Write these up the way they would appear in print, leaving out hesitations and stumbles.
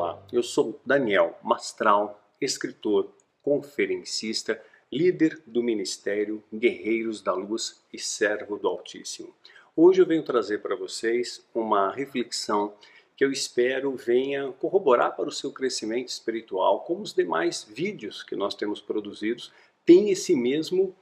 Olá, eu sou Daniel Mastral, escritor, conferencista, líder do Ministério Guerreiros da Luz e servo do Altíssimo. Hoje eu venho trazer para vocês uma reflexão que eu espero venha corroborar para o seu crescimento espiritual, como os demais vídeos que nós temos produzidos têm esse mesmo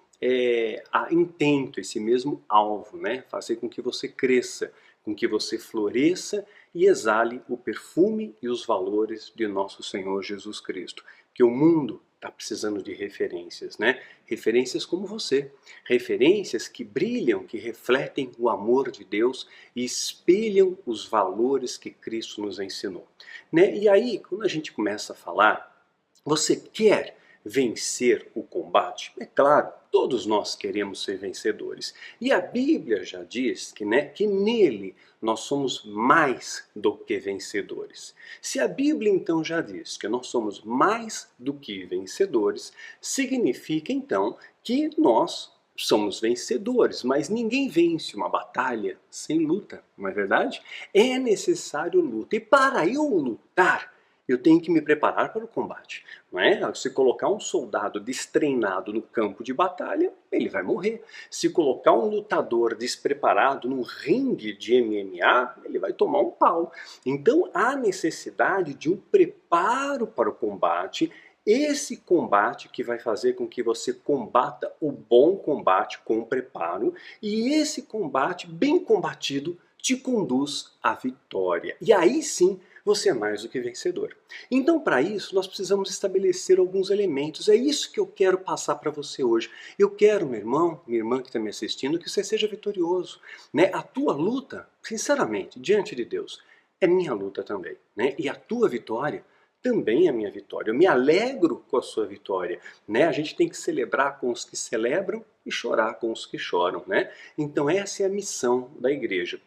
intento, esse mesmo alvo, né? Fazer com que você cresça, com que você floresça e exale o perfume e os valores de nosso Senhor Jesus Cristo. Que o mundo está precisando de referências, né? Referências como você, referências que brilham, que refletem o amor de Deus e espelham os valores que Cristo nos ensinou, né? E aí, quando a gente começa a falar, você quer vencer o combate? É claro, todos nós queremos ser vencedores. E a Bíblia já diz que nele nós somos mais do que vencedores. Se a Bíblia então já diz que nós somos mais do que vencedores, significa então que nós somos vencedores, mas ninguém vence uma batalha sem luta, não é verdade? É necessário luta. E para eu lutar, eu tenho que me preparar para o combate, não é? Se colocar um soldado destreinado no campo de batalha, ele vai morrer. Se colocar um lutador despreparado num ringue de MMA, ele vai tomar um pau. Então há necessidade de um preparo para o combate, esse combate que vai fazer com que você combata o bom combate com preparo, e esse combate bem combatido te conduz à vitória. E aí sim, você é mais do que vencedor. Então, para isso, nós precisamos estabelecer alguns elementos. É isso que eu quero passar para você hoje. Eu quero, meu irmão, minha irmã que está me assistindo, que você seja vitorioso, né? A tua luta, sinceramente, diante de Deus, é minha luta também, né? E a tua vitória também é minha vitória. Eu me alegro com a sua vitória, né? A gente tem que celebrar com os que celebram e chorar com os que choram, né? Então, essa é a missão da igreja.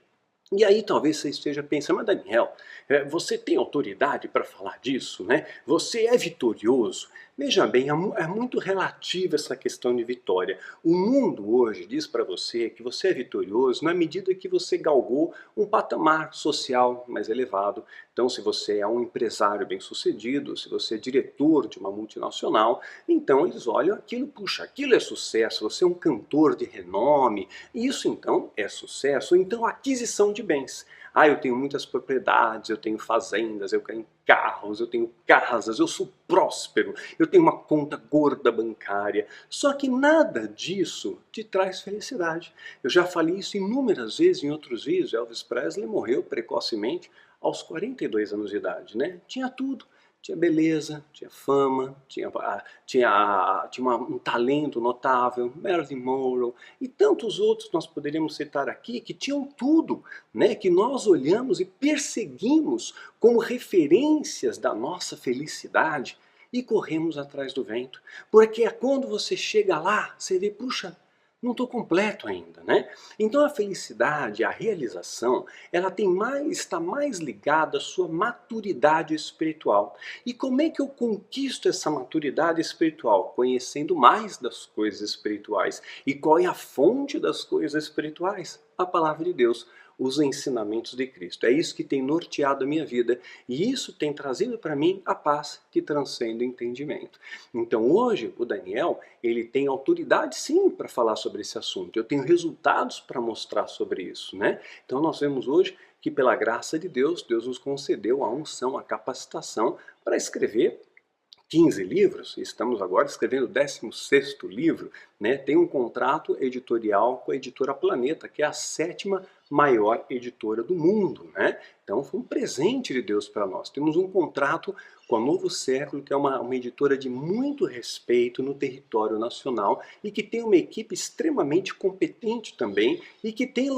E aí talvez você esteja pensando, mas Daniel, você tem autoridade para falar disso, né? Você é vitorioso? Veja bem, é muito relativa essa questão de vitória. O mundo hoje diz para você que você é vitorioso na medida que você galgou um patamar social mais elevado. Então, se você é um empresário bem-sucedido, se você é diretor de uma multinacional, então eles olham aquilo, puxa, aquilo é sucesso, você é um cantor de renome, isso então é sucesso. Então, aquisição de bens. Ah, eu tenho muitas propriedades, eu tenho fazendas, eu tenho carros, eu tenho casas, eu sou próspero, eu tenho uma conta gorda bancária. Só que nada disso te traz felicidade. Eu já falei isso inúmeras vezes em outros vídeos. Elvis Presley morreu precocemente aos 42 anos de idade, né? Tinha tudo. Tinha beleza, tinha fama, tinha um talento notável, Marilyn Monroe e tantos outros nós poderíamos citar aqui que tinham tudo, né, que nós olhamos e perseguimos como referências da nossa felicidade e corremos atrás do vento. Porque é quando você chega lá, você vê, puxa, não estou completo ainda, né? Então a felicidade, a realização, está mais ligada à sua maturidade espiritual. E como é que eu conquisto essa maturidade espiritual? Conhecendo mais das coisas espirituais. E qual é a fonte das coisas espirituais? A palavra de Deus, os ensinamentos de Cristo. É isso que tem norteado a minha vida e isso tem trazido para mim a paz que transcende o entendimento. Então hoje o Daniel, ele tem autoridade sim para falar sobre esse assunto. Eu tenho resultados para mostrar sobre isso, né? Então nós vemos hoje que pela graça de Deus, Deus nos concedeu a unção, a capacitação para escrever 15 livros, estamos agora escrevendo o 16º livro, né? Tem um contrato editorial com a editora Planeta, que é a 7ª maior editora do mundo, né? Então foi um presente de Deus para nós. Temos um contrato com a Novo Século, que é uma editora de muito respeito no território nacional e que tem uma equipe extremamente competente também e que tem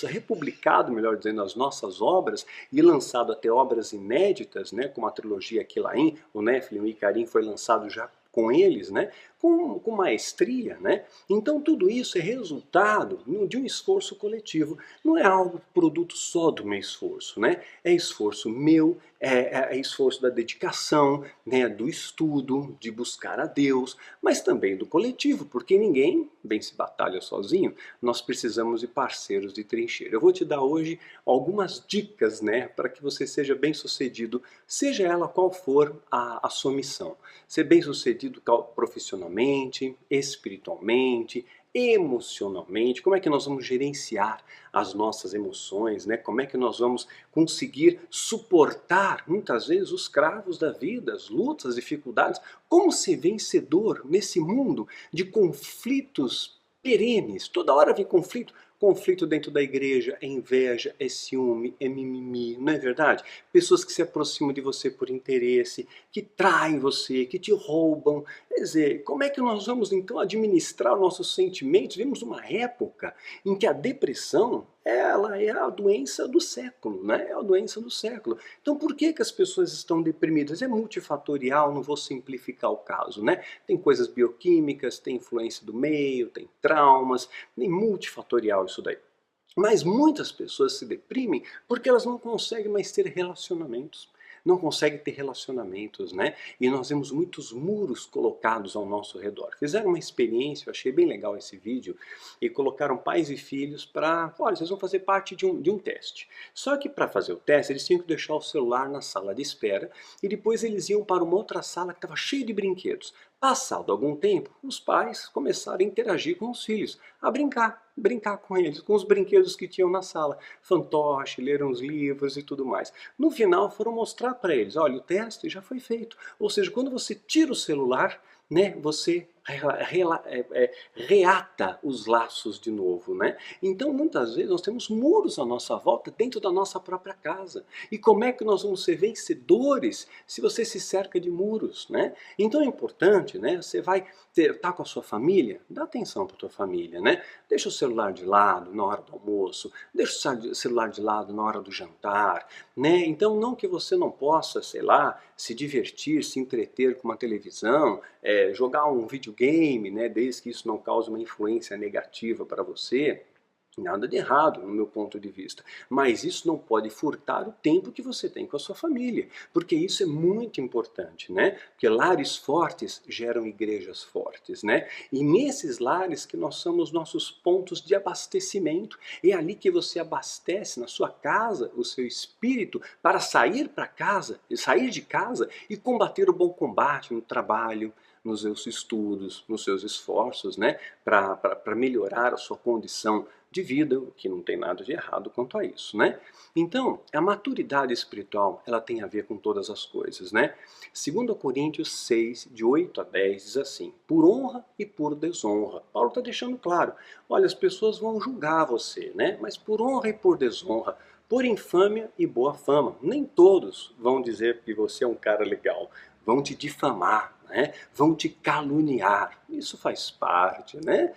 republicado, melhor dizendo, as nossas obras e lançado até obras inéditas, né, como a trilogia Aquilaim, o Néfilim e o Icarim foi lançado já com eles, né, com maestria, né? Então tudo isso é resultado de um esforço coletivo. Não é algo produto só do meu esforço, né? É esforço meu, é esforço da dedicação, né, do estudo, de buscar a Deus, mas também do coletivo, porque ninguém bem se batalha sozinho, nós precisamos de parceiros de trincheira. Eu vou te dar hoje algumas dicas, né, para que você seja bem-sucedido, seja ela qual for a sua missão. Ser bem-sucedido profissionalmente, espiritualmente, emocionalmente, como é que nós vamos gerenciar as nossas emoções, né? Como é que nós vamos conseguir suportar, muitas vezes, os cravos da vida, as lutas, as dificuldades, como ser vencedor nesse mundo de conflitos perenes. Toda hora vem conflito. Conflito dentro da igreja, é inveja, é ciúme, é mimimi, não é verdade? Pessoas que se aproximam de você por interesse, que traem você, que te roubam. Quer dizer, como é que nós vamos então administrar nossos sentimentos? Vemos uma época em que a depressão, ela é a doença do século, né? É a doença do século. Então por que as pessoas estão deprimidas? É multifatorial, não vou simplificar o caso, né? Tem coisas bioquímicas, tem influência do meio, tem traumas, tem multifatorial isso daí. Mas muitas pessoas se deprimem porque elas não conseguem mais ter relacionamentos. Não conseguem ter relacionamentos, né? E nós vemos muitos muros colocados ao nosso redor. Fizeram uma experiência, eu achei bem legal esse vídeo, e colocaram pais e filhos para, olha, vocês vão fazer parte de um teste. Só que para fazer o teste, eles tinham que deixar o celular na sala de espera, e depois eles iam para uma outra sala que estava cheia de brinquedos. Passado algum tempo, os pais começaram a interagir com os filhos, a brincar com eles, com os brinquedos que tinham na sala, fantoche, leram os livros e tudo mais. No final foram mostrar para eles, olha, o teste já foi feito. Ou seja, quando você tira o celular, né, você reata os laços de novo, né? Então muitas vezes nós temos muros à nossa volta dentro da nossa própria casa. E como é que nós vamos ser vencedores se você se cerca de muros, né? Então é importante, né? Você vai estar com a sua família, dá atenção para a tua família, né? Deixa o celular de lado na hora do almoço, deixa o celular de lado na hora do jantar, né? Então não que você não possa, sei lá, se divertir, se entreter com uma televisão, jogar um videogame, né? Desde que isso não cause uma influência negativa para você. Nada de errado, no meu ponto de vista. Mas isso não pode furtar o tempo que você tem com a sua família. Porque isso é muito importante, né? Porque lares fortes geram igrejas fortes, né? E nesses lares que nós somos nossos pontos de abastecimento. É ali que você abastece na sua casa o seu espírito para sair para casa, sair de casa e combater o bom combate no trabalho, nos seus estudos, nos seus esforços, né? Para melhorar a sua condição de vida, o que não tem nada de errado quanto a isso, né? Então, a maturidade espiritual, ela tem a ver com todas as coisas, né? 2 Coríntios 6, de 8 a 10, diz assim, por honra e por desonra. Paulo está deixando claro, olha, as pessoas vão julgar você, né? Mas por honra e por desonra, por infâmia e boa fama. Nem todos vão dizer que você é um cara legal, vão te difamar, né? Vão te caluniar. Isso faz parte, né?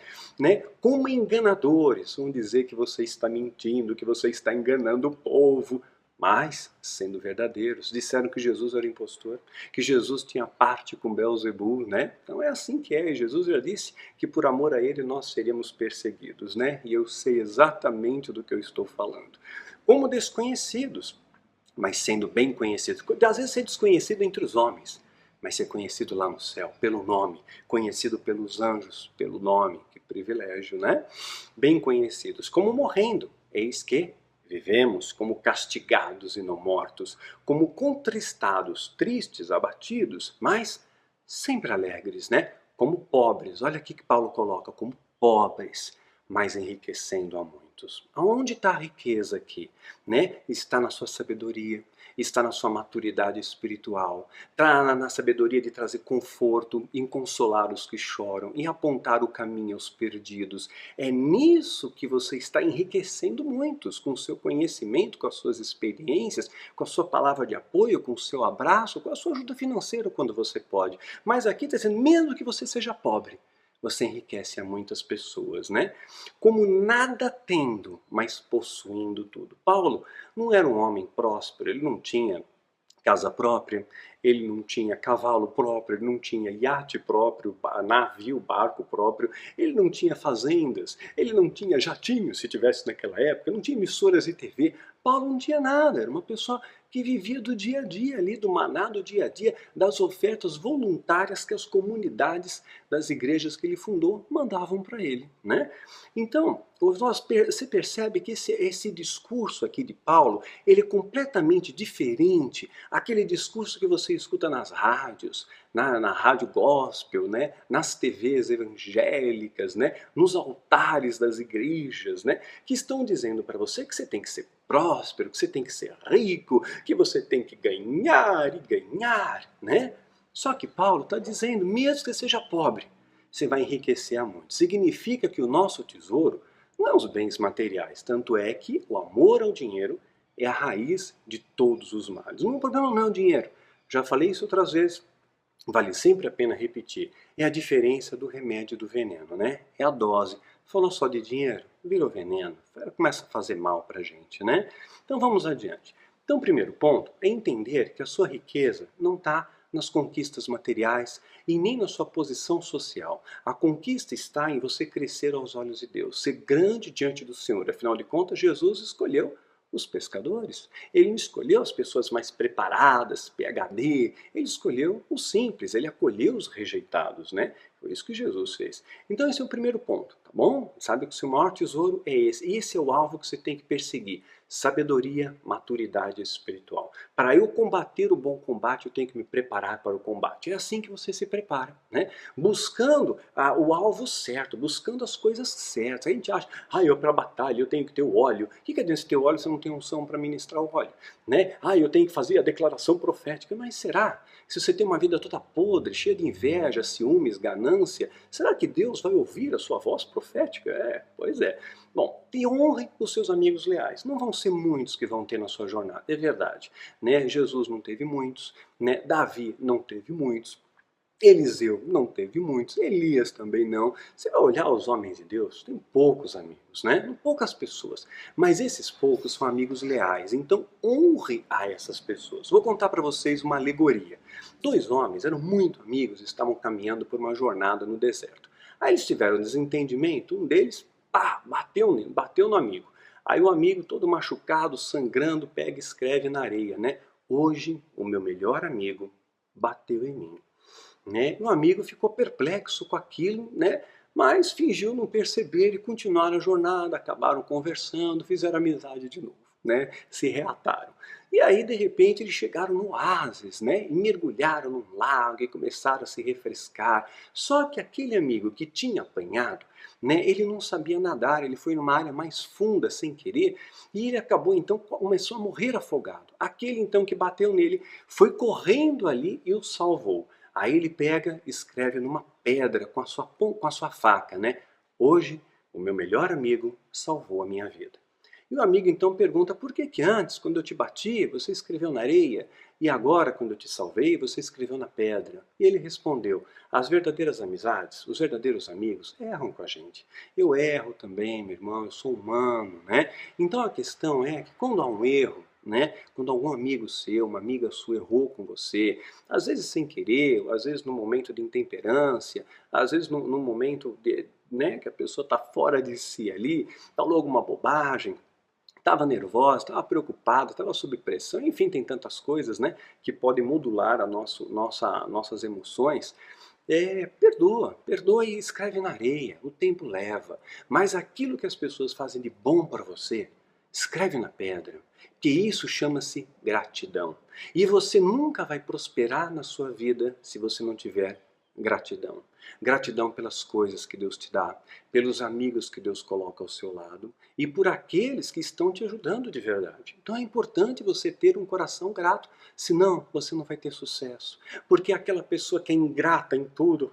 Como enganadores, vão dizer que você está mentindo, que você está enganando o povo, mas sendo verdadeiros. Disseram que Jesus era impostor, que Jesus tinha parte com Belzebu, né? Então é assim que é. Jesus já disse que por amor a ele nós seríamos perseguidos, né? E eu sei exatamente do que eu estou falando. Como desconhecidos, mas sendo bem conhecidos. Às vezes ser desconhecido entre os homens, mas ser conhecido lá no céu, pelo nome, conhecido pelos anjos, pelo nome, que privilégio, né? Bem conhecidos, como morrendo, eis que vivemos, como castigados e não mortos, como contristados, tristes, abatidos, mas sempre alegres, né? Como pobres, olha aqui que Paulo coloca, como pobres, mas enriquecendo a muitos. Aonde está a riqueza aqui? Né? Está na sua sabedoria, está na sua maturidade espiritual, está na sabedoria de trazer conforto, em consolar os que choram, em apontar o caminho aos perdidos. É nisso que você está enriquecendo muitos, com o seu conhecimento, com as suas experiências, com a sua palavra de apoio, com o seu abraço, com a sua ajuda financeira quando você pode. Mas aqui está dizendo, mesmo que você seja pobre, você enriquece a muitas pessoas, né? Como nada tendo, mas possuindo tudo. Paulo não era um homem próspero, ele não tinha casa própria, ele não tinha cavalo próprio, ele não tinha iate próprio, navio, barco próprio, ele não tinha fazendas, ele não tinha jatinho, se tivesse naquela época, não tinha emissoras de TV Paulo não tinha nada, era uma pessoa que vivia do dia a dia ali, do maná do dia a dia, das ofertas voluntárias que as comunidades das igrejas que ele fundou mandavam para ele, né? Então, você percebe que esse discurso aqui de Paulo, ele é completamente diferente aquele discurso que você escuta nas rádios, na rádio gospel, né? Nas TVs evangélicas, né? Nos altares das igrejas, né? Que estão dizendo para você que você tem que ser próspero, que você tem que ser rico, que você tem que ganhar e ganhar, né? Só que Paulo está dizendo, mesmo que você seja pobre, você vai enriquecer a muito. Significa que o nosso tesouro não é os bens materiais, tanto é que o amor ao dinheiro é a raiz de todos os males. O problema não é o dinheiro, já falei isso outras vezes, vale sempre a pena repetir, é a diferença do remédio e do veneno, né? É a dose. Falou só de dinheiro, virou veneno, começa a fazer mal pra gente, né? Então vamos adiante. Então o primeiro ponto é entender que a sua riqueza não está nas conquistas materiais e nem na sua posição social. A conquista está em você crescer aos olhos de Deus, ser grande diante do Senhor. Afinal de contas, Jesus escolheu os pescadores. Ele não escolheu as pessoas mais preparadas, PhD, ele escolheu os simples, ele acolheu os rejeitados, né? Foi isso que Jesus fez. Então esse é o primeiro ponto, tá bom? Sabe que o seu maior tesouro é esse. Esse é o alvo que você tem que perseguir. Sabedoria, maturidade espiritual. Para eu combater o bom combate, eu tenho que me preparar para o combate. É assim que você se prepara, né? Buscando o alvo certo, buscando as coisas certas. A gente acha, eu para a batalha eu tenho que ter o óleo. O que adianta ter o óleo se eu não tenho unção para ministrar o óleo? Né? Eu tenho que fazer a declaração profética. Mas será? Se você tem uma vida toda podre, cheia de inveja, ciúmes, ganância, será que Deus vai ouvir a sua voz profética? Pois é. Bom, e honre os seus amigos leais. Não vão ser muitos que vão ter na sua jornada, é verdade. Né? Jesus não teve muitos, né? Davi não teve muitos. Eliseu não teve muitos, Elias também não. Você vai olhar os homens de Deus, tem poucos amigos, né? Poucas pessoas. Mas esses poucos são amigos leais, então honre a essas pessoas. Vou contar para vocês uma alegoria. Dois homens eram muito amigos, estavam caminhando por uma jornada no deserto. Aí eles tiveram um desentendimento, um deles, bateu no amigo. Aí o amigo, todo machucado, sangrando, pega e escreve na areia, né? Hoje, o meu melhor amigo bateu em mim. Né? O amigo ficou perplexo com aquilo, né? Mas fingiu não perceber e continuaram a jornada, acabaram conversando, fizeram amizade de novo, né? Se reataram. E aí, de repente, eles chegaram no oásis, né? E mergulharam num lago e começaram a se refrescar. Só que aquele amigo que tinha apanhado, né? Ele não sabia nadar, ele foi numa área mais funda sem querer e ele acabou, então, começou a morrer afogado. Aquele, então, que bateu nele foi correndo ali e o salvou. Aí ele pega, escreve numa pedra com a sua faca, né? Hoje, o meu melhor amigo salvou a minha vida. E o amigo então pergunta, por que que antes, quando eu te bati, você escreveu na areia, e agora, quando eu te salvei, você escreveu na pedra? E ele respondeu, as verdadeiras amizades, os verdadeiros amigos, erram com a gente. Eu erro também, meu irmão, eu sou humano, né? Então a questão é que quando há um erro, né? Quando algum amigo seu, uma amiga sua errou com você, às vezes sem querer, às vezes num momento de intemperância, às vezes num momento né, que a pessoa está fora de si ali, falou alguma bobagem, estava nervosa, estava preocupada, estava sob pressão, enfim, tem tantas coisas, né, que podem modular nossas emoções. Perdoa e escreve na areia, o tempo leva. Mas aquilo que as pessoas fazem de bom para você, escreve na pedra, que isso chama-se gratidão. E você nunca vai prosperar na sua vida se você não tiver gratidão. Gratidão pelas coisas que Deus te dá, pelos amigos que Deus coloca ao seu lado e por aqueles que estão te ajudando de verdade. Então é importante você ter um coração grato, senão você não vai ter sucesso. Porque aquela pessoa que é ingrata em tudo,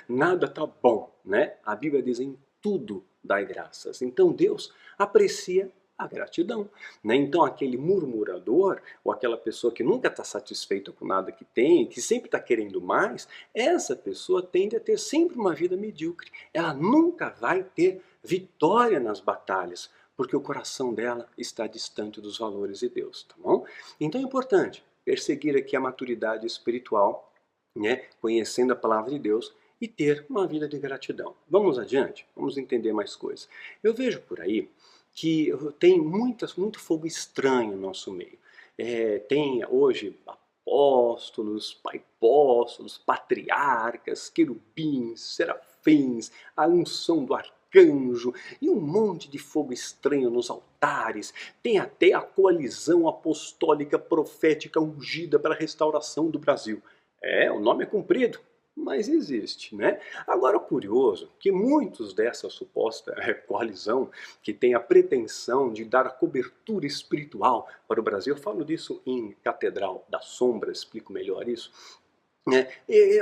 nada tá bom, né? A Bíblia diz em tudo dai graças. Então Deus aprecia a gratidão. Né? Então aquele murmurador, ou aquela pessoa que nunca está satisfeita com nada que tem, que sempre está querendo mais, essa pessoa tende a ter sempre uma vida medíocre. Ela nunca vai ter vitória nas batalhas, porque o coração dela está distante dos valores de Deus. Tá bom? Então é importante perseguir aqui a maturidade espiritual, né? Conhecendo a palavra de Deus, e ter uma vida de gratidão. Vamos adiante? Vamos entender mais coisas. Eu vejo por aí que tem muito fogo estranho no nosso meio. Tem hoje apóstolos, paipóstolos, patriarcas, querubins, serafins, a unção do arcanjo e um monte de fogo estranho nos altares. Tem até a coalizão apostólica profética ungida para a restauração do Brasil. O nome é comprido, mas existe, né? Agora, o curioso é que muitos dessa suposta coalizão, que tem a pretensão de dar cobertura espiritual para o Brasil, eu falo disso em Catedral da Sombra, explico melhor isso, né?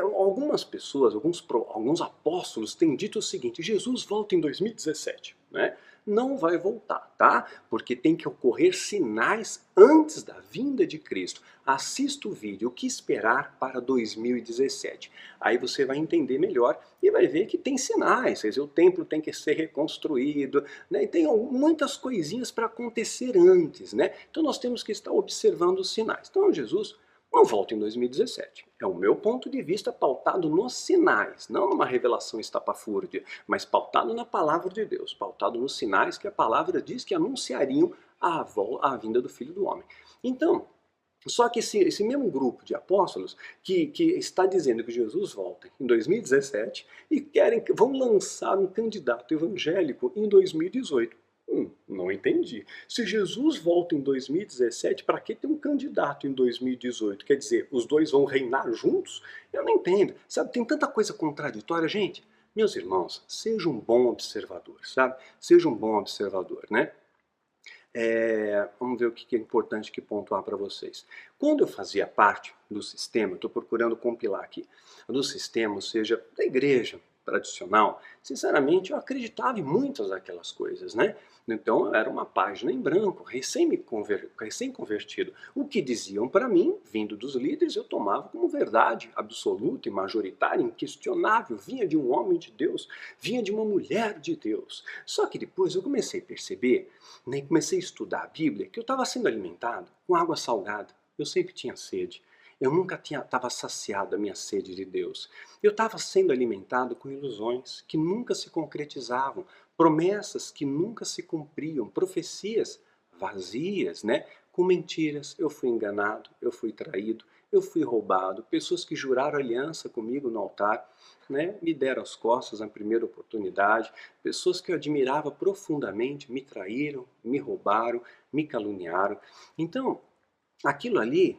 Algumas pessoas, alguns apóstolos têm dito o seguinte: Jesus volta em 2017, né? Não vai voltar, tá? Porque tem que ocorrer sinais antes da vinda de Cristo. Assista o vídeo, o que esperar para 2017. Aí você vai entender melhor e vai ver que tem sinais. Quer dizer, o templo tem que ser reconstruído, né? E tem muitas coisinhas para acontecer antes, né? Então nós temos que estar observando os sinais. Então Jesus não volta em 2017. É o meu ponto de vista pautado nos sinais, não numa revelação estapafúrdia, mas pautado na palavra de Deus, pautado nos sinais que a palavra diz que anunciariam a vinda do Filho do Homem. Então, só que esse mesmo grupo de apóstolos que está dizendo que Jesus volta em 2017 e vão lançar um candidato evangélico em 2018. Não entendi. Se Jesus volta em 2017, para que ter um candidato em 2018? Quer dizer, os dois vão reinar juntos? Eu não entendo. Sabe, tem tanta coisa contraditória, gente. Meus irmãos, seja um bom observador, sabe? Seja um bom observador, né? Vamos ver o que é importante que pontuar para vocês. Quando eu fazia parte do sistema, estou procurando compilar aqui, do sistema, ou seja, da igreja tradicional, sinceramente eu acreditava em muitas daquelas coisas, né? Então era uma página em branco, recém-convertido. O que diziam para mim, vindo dos líderes, eu tomava como verdade absoluta e majoritária, inquestionável, vinha de um homem de Deus, vinha de uma mulher de Deus. Só que depois eu comecei a perceber, né, comecei a estudar a Bíblia, que eu estava sendo alimentado com água salgada. Eu sempre tinha sede. Eu nunca estava saciado da minha sede de Deus. Eu estava sendo alimentado com ilusões que nunca se concretizavam, promessas que nunca se cumpriam, profecias vazias, né? Com mentiras. Eu fui enganado, eu fui traído, eu fui roubado. Pessoas que juraram aliança comigo no altar, né? Me deram as costas na primeira oportunidade. Pessoas que eu admirava profundamente me traíram, me roubaram, me caluniaram. Então, aquilo ali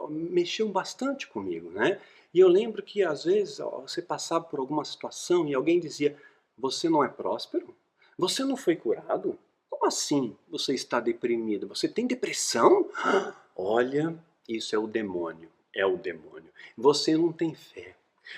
mexeu bastante comigo, né? E eu lembro que às vezes você passava por alguma situação e alguém dizia: você não é próspero? Você não foi curado? Como assim você está deprimido? Você tem depressão? Olha, isso é o demônio. É o demônio. Você não tem fé.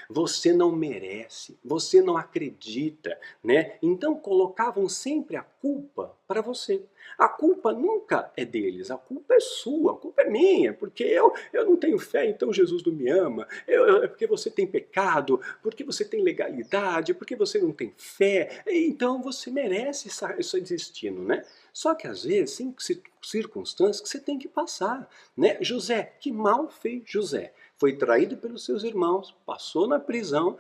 Você não merece, você não acredita, né? Então colocavam sempre a culpa para você. A culpa nunca é deles, a culpa é sua, a culpa é minha, porque eu não tenho fé, então Jesus não me ama, é porque você tem pecado, porque você tem legalidade, porque você não tem fé, então você merece esse destino, né? Só que às vezes tem circunstâncias que você tem que passar, né? José, que mal fez José? Foi traído pelos seus irmãos, passou na prisão,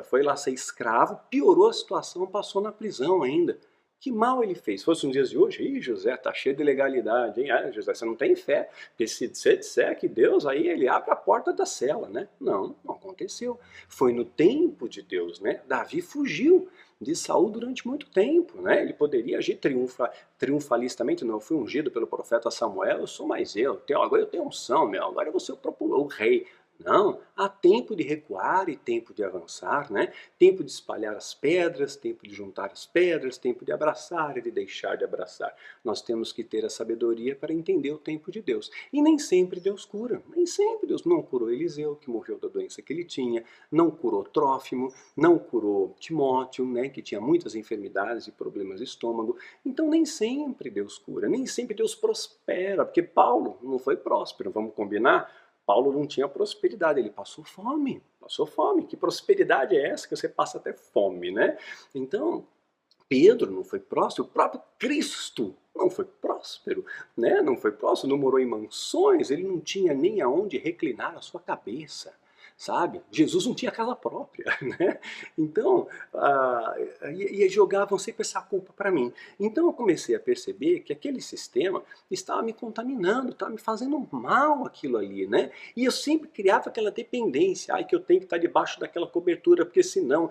foi lá ser escravo, piorou a situação, passou na prisão ainda. Que mal ele fez? Se fosse nos dias de hoje, ih, José, tá cheio de legalidade, hein? Ah, José, você não tem fé, porque se você disser que Deus, aí ele abre a porta da cela, né? Não, não aconteceu. Foi no tempo de Deus, né? Davi fugiu de Saul durante muito tempo, né? Ele poderia agir triunfalistamente, não, eu fui ungido pelo profeta Samuel, eu sou mais agora eu tenho unção, agora eu vou ser o rei. Não, há tempo de recuar e tempo de avançar, né? Tempo de espalhar as pedras, tempo de juntar as pedras, tempo de abraçar e de deixar de abraçar. Nós temos que ter a sabedoria para entender o tempo de Deus. E nem sempre Deus cura, nem sempre Deus não curou Eliseu, que morreu da doença que ele tinha, não curou Trófimo, não curou Timóteo, né, que tinha muitas enfermidades e problemas de estômago. Então nem sempre Deus cura, nem sempre Deus prospera, porque Paulo não foi próspero, vamos combinar? Paulo não tinha prosperidade, ele passou fome, passou fome. Que prosperidade é essa que você passa até fome, né? Então, Pedro não foi próspero, o próprio Cristo não foi próspero, né? Não foi próspero, não morou em mansões, ele não tinha nem aonde reclinar a sua cabeça. sabe? Jesus não tinha casa própria, né? Então, e jogavam sempre essa culpa para mim. Então eu comecei a perceber que aquele sistema estava me contaminando, estava me fazendo mal aquilo ali, né? E eu sempre criava aquela dependência, ai que eu tenho que estar debaixo daquela cobertura, porque senão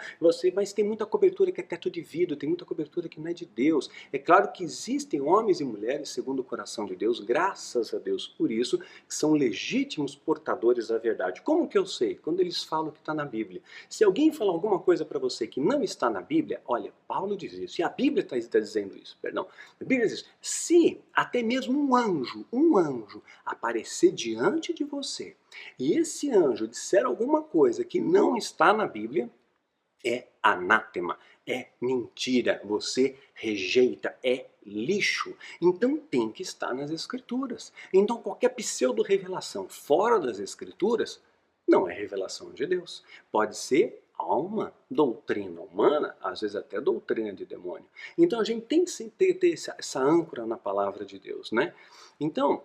mas tem muita cobertura que é teto de vidro, tem muita cobertura que não é de Deus. É claro que existem homens e mulheres segundo o coração de Deus, graças a Deus por isso, que são legítimos portadores da verdade. Como que eu sei? Quando eles falam que está na Bíblia. Se alguém falar alguma coisa para você que não está na Bíblia, olha, Paulo diz isso, e a Bíblia está dizendo isso, perdão. A Bíblia diz, se até mesmo um anjo aparecer diante de você, e esse anjo disser alguma coisa que não está na Bíblia, é anátema, é mentira, você rejeita, é lixo. Então tem que estar nas Escrituras. Então qualquer pseudo-revelação fora das Escrituras não é revelação de Deus. Pode ser uma doutrina humana, às vezes até doutrina de demônio. Então a gente tem que sempre ter essa âncora na palavra de Deus, né? Então,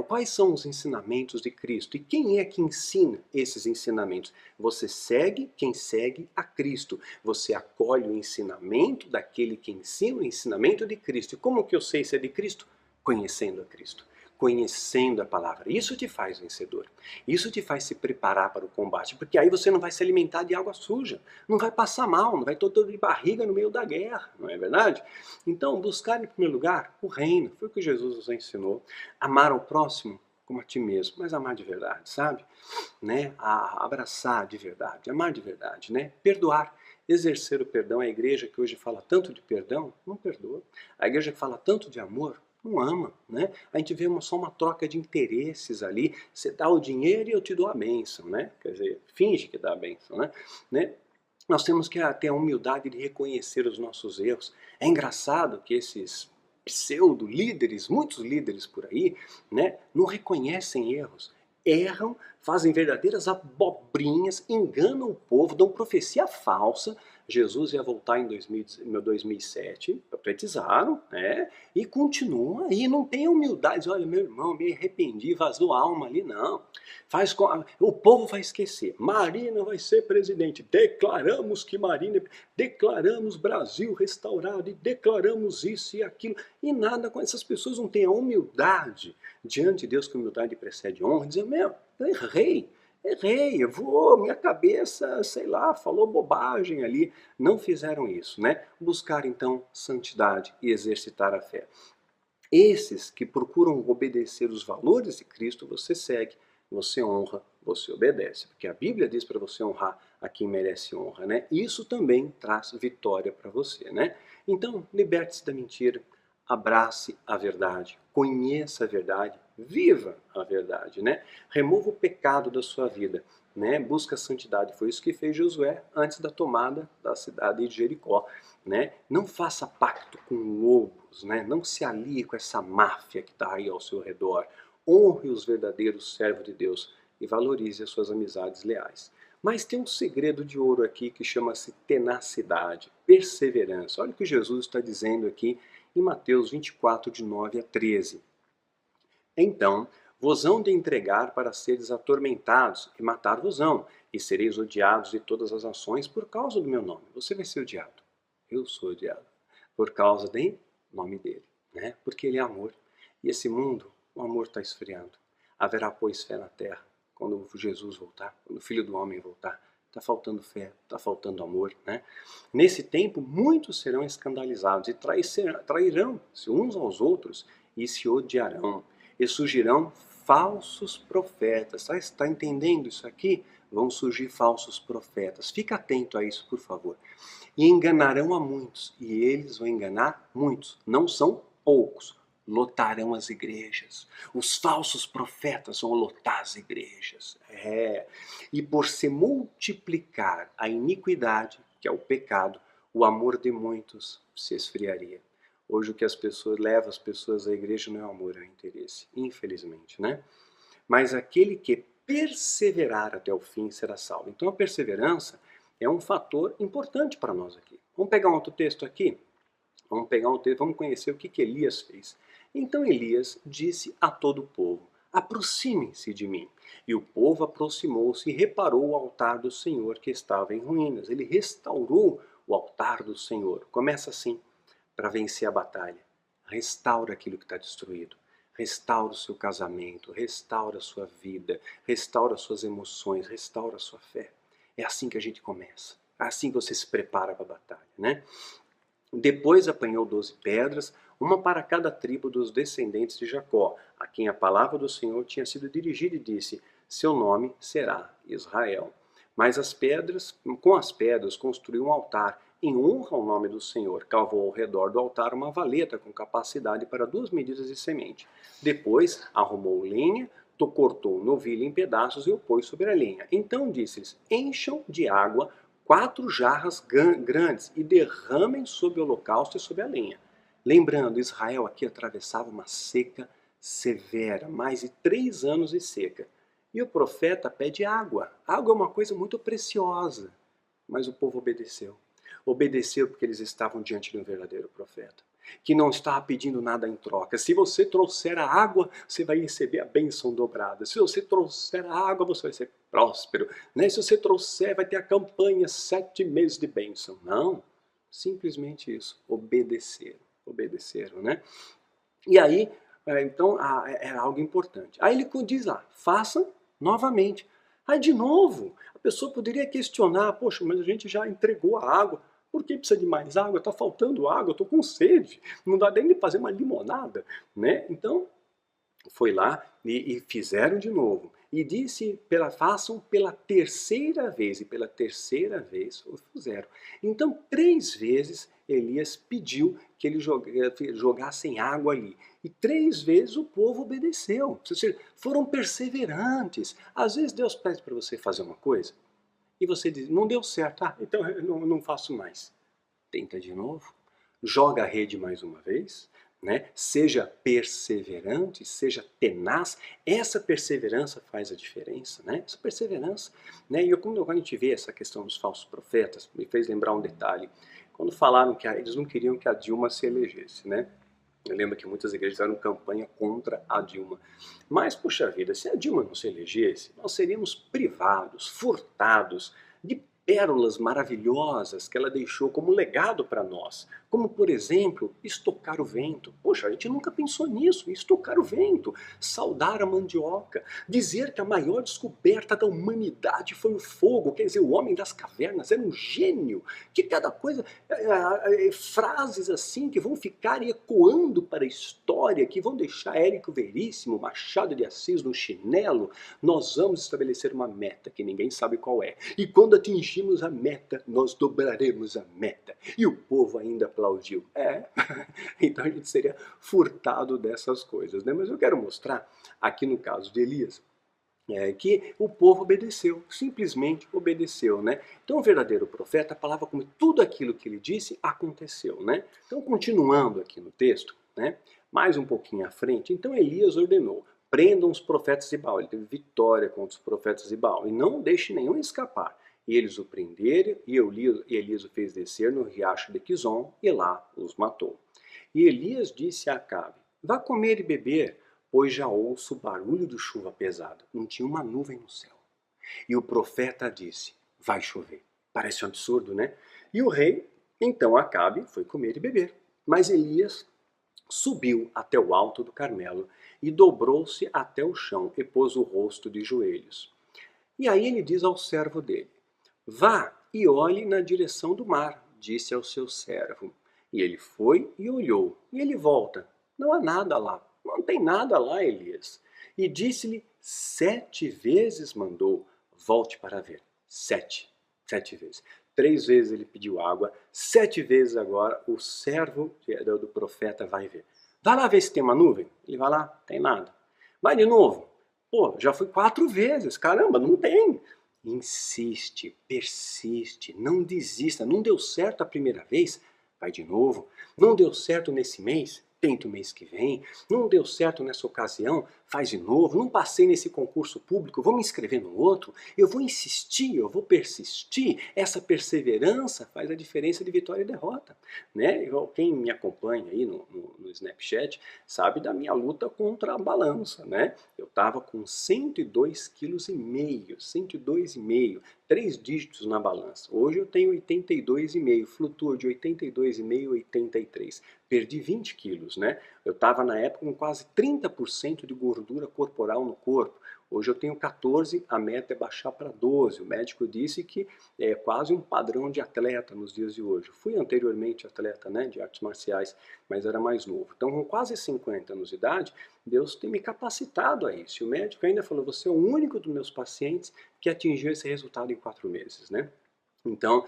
quais são os ensinamentos de Cristo? E quem é que ensina esses ensinamentos? Você segue quem segue a Cristo. Você acolhe o ensinamento daquele que ensina o ensinamento de Cristo. E como que eu sei se é de Cristo? Conhecendo a Cristo. Conhecendo a palavra. Isso te faz vencedor. Isso te faz se preparar para o combate. Porque aí você não vai se alimentar de água suja. Não vai passar mal. Não vai ter dor de barriga no meio da guerra. Não é verdade? Então, buscar em primeiro lugar o reino. Foi o que Jesus nos ensinou. Amar ao próximo como a ti mesmo, mas amar de verdade, sabe? Né? Abraçar de verdade, amar de verdade, né? Perdoar, exercer o perdão. A igreja que hoje fala tanto de perdão, não perdoa. A igreja que fala tanto de amor, não ama, né? A gente vê só uma troca de interesses ali. Você dá o dinheiro e eu te dou a bênção, né? Quer dizer, finge que dá a bênção, né? Nós temos que ter a humildade de reconhecer os nossos erros. É engraçado que esses pseudo-líderes, muitos líderes por aí, né, não reconhecem erros. Erram, fazem verdadeiras abobrinhas, enganam o povo, dão profecia falsa. Jesus ia voltar em 2007, profetizaram, né? E continuam aí, não tem humildade. Olha, meu irmão, me arrependi, vazou a alma ali, não. O povo vai esquecer. Marina vai ser presidente. Declaramos que Marina, declaramos Brasil restaurado e declaramos isso e aquilo. E nada com essas pessoas não têm a humildade diante de Deus, que humildade precede honra, dizer, meu, eu errei, eu vou, minha cabeça, sei lá, falou bobagem ali. Não fizeram isso, né? Buscar então santidade e exercitar a fé. Esses que procuram obedecer os valores de Cristo, você segue, você honra, você obedece. Porque a Bíblia diz para você honrar a quem merece honra, né? Isso também traz vitória para você, né? Então, liberte-se da mentira, abrace a verdade, conheça a verdade, viva a verdade, né? Remova o pecado da sua vida, né? Busca a santidade. Foi isso que fez Josué antes da tomada da cidade de Jericó, né? Não faça pacto com lobos, né? Não se alie com essa máfia que está aí ao seu redor. Honre os verdadeiros servos de Deus e valorize as suas amizades leais. Mas tem um segredo de ouro aqui que chama-se tenacidade, perseverança. Olha o que Jesus está dizendo aqui em Mateus 24, de 9 a 13. Então vos hão de entregar para seres atormentados e matar-vos-ão, e sereis odiados de todas as nações por causa do meu nome. Você vai ser odiado. Eu sou odiado. Por causa do nome dele, né? Porque ele é amor. E esse mundo, o amor está esfriando. Haverá, pois, fé na terra quando Jesus voltar, quando o Filho do Homem voltar. Está faltando fé, está faltando amor, né? Nesse tempo, muitos serão escandalizados e trairão-se uns aos outros e se odiarão. E surgirão falsos profetas. Está entendendo isso aqui? Vão surgir falsos profetas. Fica atento a isso, por favor. E enganarão a muitos. E eles vão enganar muitos. Não são poucos. Lotarão as igrejas. Os falsos profetas vão lotar as igrejas. E por se multiplicar a iniquidade, que é o pecado, o amor de muitos se esfriaria. Hoje o que as pessoas leva as pessoas à igreja não é o amor, é o interesse, infelizmente, né? Mas aquele que perseverar até o fim será salvo. Então a perseverança é um fator importante para nós aqui. Vamos pegar um outro texto aqui? Vamos pegar um texto, vamos conhecer o que Elias fez. Então Elias disse a todo o povo: aproximem-se de mim. E o povo aproximou-se e reparou o altar do Senhor que estava em ruínas. Ele restaurou o altar do Senhor. Começa assim, para vencer a batalha. Restaura aquilo que está destruído. Restaura o seu casamento, restaura a sua vida, restaura as suas emoções, restaura a sua fé. É assim que a gente começa. É assim que você se prepara para a batalha, né? Depois apanhou 12 pedras, uma para cada tribo dos descendentes de Jacó, a quem a palavra do Senhor tinha sido dirigida, e disse: seu nome será Israel. Mas com as pedras construiu um altar em honra ao nome do Senhor. Cavou ao redor do altar uma valeta com capacidade para 2 medidas de semente. Depois arrumou lenha, cortou o novilho em pedaços e o pôs sobre a lenha. Então disse-lhes: encham de água 4 jarras grandes e derramem sobre o holocausto e sobre a lenha. Lembrando, Israel aqui atravessava uma seca severa, mais de 3 anos de seca. E o profeta pede água. Água é uma coisa muito preciosa. Mas o povo obedeceu. Obedeceu porque eles estavam diante de um verdadeiro profeta, que não estava pedindo nada em troca. Se você trouxer a água, você vai receber a bênção dobrada. Se você trouxer a água, você vai ser próspero. Né? Se você trouxer, vai ter a campanha 7 meses de bênção. Não, simplesmente isso. Obedeceram. Obedeceram, né? E aí, então, era algo importante. Aí ele diz lá, façam novamente. Aí, de novo, a pessoa poderia questionar, poxa, mas a gente já entregou a água. Por que precisa de mais água? Está faltando água, eu estou com sede. Não dá nem de fazer uma limonada, né? Então, foi lá e fizeram de novo. E disse, façam pela terceira vez. E pela terceira vez o fizeram. Então, 3 vezes Elias pediu que eles jogassem água ali. E 3 vezes o povo obedeceu. Ou seja, foram perseverantes. Às vezes Deus pede para você fazer uma coisa e você diz, não deu certo, então eu não faço mais. Tenta de novo, joga a rede mais uma vez, né? Seja perseverante, seja tenaz. Essa perseverança faz a diferença, né? Essa perseverança, né? E quando a gente vê essa questão dos falsos profetas, me fez lembrar um detalhe. Quando falaram que eles não queriam que a Dilma se elegesse, né? Eu lembro que muitas igrejas fizeram campanha contra a Dilma. Mas, puxa vida, se a Dilma não se elegesse, nós seríamos privados, furtados de pérolas maravilhosas que ela deixou como legado para nós. Como, por exemplo, estocar o vento. Poxa, a gente nunca pensou nisso, estocar o vento, saudar a mandioca, dizer que a maior descoberta da humanidade foi o fogo, quer dizer, o homem das cavernas era um gênio, que cada coisa, frases assim que vão ficar ecoando para a história, que vão deixar Érico Veríssimo, Machado de Assis no chinelo. Nós vamos estabelecer uma meta que ninguém sabe qual é. E quando atingirmos a meta, nós dobraremos a meta. E o povo ainda aplaudiu. Então a gente seria furtado dessas coisas, né? Mas eu quero mostrar, aqui no caso de Elias, que o povo obedeceu, simplesmente obedeceu, né? Então o verdadeiro profeta, a palavra como tudo aquilo que ele disse, aconteceu, né? Então continuando aqui no texto, né? Mais um pouquinho à frente, então Elias ordenou, prendam os profetas de Baal. Ele teve vitória contra os profetas de Baal, e não deixe nenhum escapar. E eles o prenderam, e Elias o fez descer no riacho de Quizon, e lá os matou. E Elias disse a Acabe, vá comer e beber, pois já ouço o barulho de chuva pesada. Não tinha uma nuvem no céu. E o profeta disse, vai chover. Parece um absurdo, né? E o rei, então Acabe, foi comer e beber. Mas Elias subiu até o alto do Carmelo e dobrou-se até o chão e pôs o rosto de joelhos. E aí ele diz ao servo dele, vá e olhe na direção do mar, disse ao seu servo. E ele foi e olhou, e ele volta. Não há nada lá. Não tem nada lá, Elias. E disse-lhe 7 vezes mandou, volte para ver. 7 vezes. 3 vezes ele pediu água, 7 vezes agora o servo do profeta vai ver. Vai lá ver se tem uma nuvem. Ele vai lá, tem nada. Vai de novo. Pô, já fui 4 vezes. Caramba, não tem. Insiste, persiste, não desista. Não deu certo a primeira vez? Vai de novo. Não deu certo nesse mês? Tenta o mês que vem. Não deu certo nessa ocasião? faz de novo, não passei nesse concurso público, vou me inscrever no outro, eu vou insistir, eu vou persistir. Essa perseverança faz a diferença de vitória e derrota, né? Quem me acompanha aí no Snapchat sabe da minha luta contra a balança, né? Eu estava com 102,5 kg, 102,5 kg, 3 dígitos na balança. Hoje eu tenho 82,5 kg, flutuo de 82,5 a 83. Perdi 20 quilos, né? Eu estava na época com quase 30% de gordura corporal no corpo. Hoje eu tenho 14, a meta é baixar para 12. O médico disse que é quase um padrão de atleta nos dias de hoje. Eu fui anteriormente atleta, né, de artes marciais, mas era mais novo. Então, com quase 50 anos de idade, Deus tem me capacitado a isso. E o médico ainda falou, você é o único dos meus pacientes que atingiu esse resultado em 4 meses, né? Então,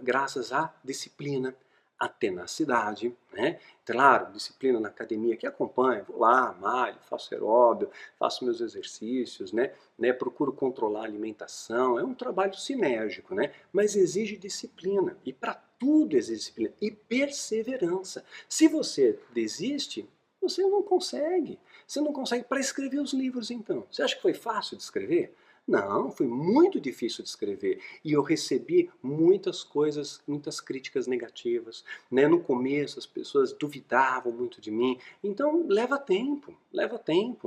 graças à disciplina, à tenacidade, né? Claro, disciplina na academia que acompanha, vou lá, malho, faço aeróbio, faço meus exercícios, né? Procuro controlar a alimentação, é um trabalho sinérgico, né? Mas exige disciplina, e para tudo exige disciplina, e perseverança. Se você desiste, você não consegue. Você não consegue para escrever os livros, então. Você acha que foi fácil de escrever? Não, foi muito difícil de escrever e eu recebi muitas coisas, muitas críticas negativas, né? No começo as pessoas duvidavam muito de mim, então leva tempo,